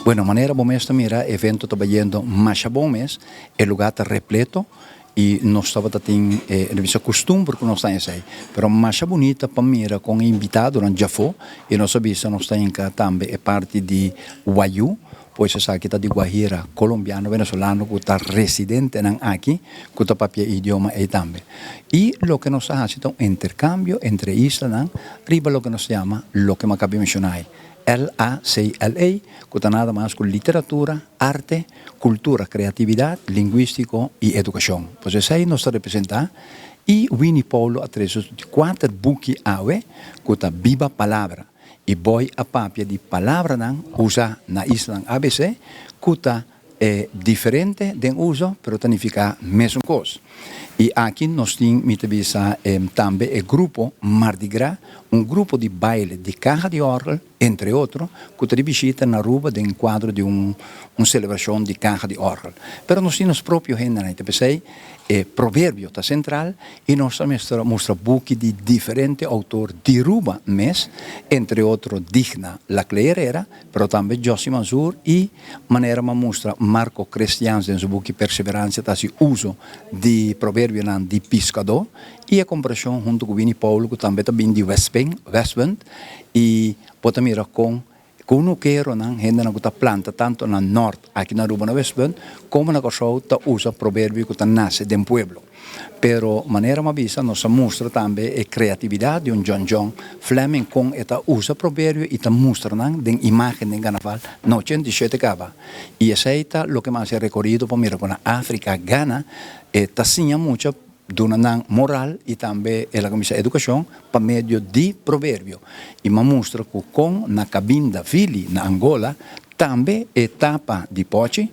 Bueno, maneira bom esta mira, evento está yendo mais bom mês, o lugar está repleto e nós estava tem a costume porque nós estamos aí, pero mais bonita para mira com invitado durante já foi e nós sabemos nós temos também é parte de Wayu, pois se sabe que está de Guajira, colombiano, venezolano que está residente aqui, que está papel idioma aí também. E o que nós fazemos é um intercâmbio entre islas, riba o que nós chama, o que me acabei de mencionar. LACLA, que está nada mais com literatura, arte, cultura, criatividade, linguístico e educação. Pois isso aí nós representamos. E Winnie Paulo, através de 4 buques que está viva palavra. E boy a papia de palavra usa na isla ABC, que está diferente de uso, pero significa mesma coisa. E aqui nós temos também o grupo Mardi Gras, grupo de baile de caja de órgão, entre outros, que te visita na rua de quadro de uma celebração de caja de órgão. Pero nós temos próprio gente, provérbio está central e nós mostra book de diferente autor de Ruba mês, entre outros Digna La Herrera, pero também Josi Mansour e maneira mostra Marco Cristians em seu book Perseverança, tá se uso de provérbio de pescador e a comparação junto com Winnie Paulo, que também está bem de Westwind e pode mirar com no quero gente que está planta tanto na norte aqui na Ruba na Westwind como na Costa está usa provérbio que está nasce de pueblo. Pero maneira mavisa nós mostra também a criatividade de John Fleming com esta usa provérbio e está mostra de imagem de carnaval no 87 cava. E essa é o que mais é recorrido para mirar com a África, Ghana, está sinha muito dona moral e também ela começa a educação para meio de provérbio. E mostra que com na cabinda Vili na Angola também etapa de pote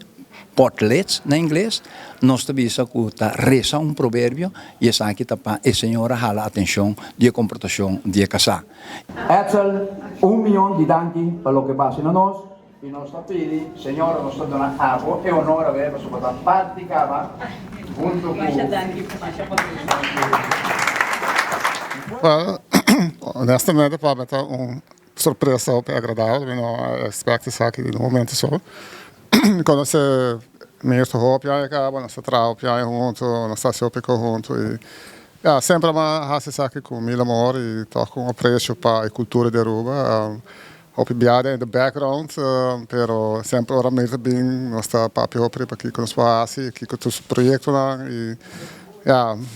portlets na inglês nós também que reza provérbio e essa aqui tá para a senhora hala atenção de comportação de casar. Etzel 1 milhão de danki para o que passa na nós e nós está pedi senhora nós está dando água e honor a ver para sua parte cava junto com honestamente para mim está surpresa bem agradável, eu não espero que no momento só. Quando você mesmo roupa aí acaba, nós trabalhamos aí junto, nós estamos junto e sempre mais sabe com mil amor e tá com apreço para a cultura de Aruba. Hopi biada in the background, pero sempre ora mesmo bem nós está papi hopi para aqui com os passi, aqui com os projetos lá e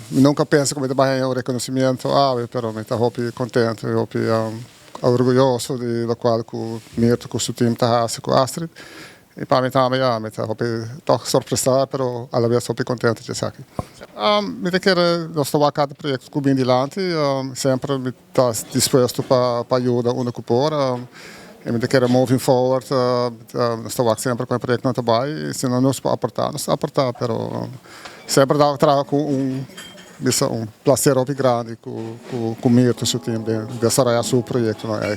nunca penso como vai o reconhecimento, pero me está hopi contente, hopi orgulhoso de da qual com Mirto com o time tá com Astrid. E para mim também, me está surpresa, pero a la vez hopi contente de estar aqui. Me te quero nós estamos cada projeto com bem adiante, sempre me está disposto para ajudar um com por. E me te quero moving forward, nós estamos sempre com o projeto no trabalho, e se não nos aportar, pero sempre dá trabalho com prazer hopi grande com Mirto, seu time de desarrollar seu projeto, não é?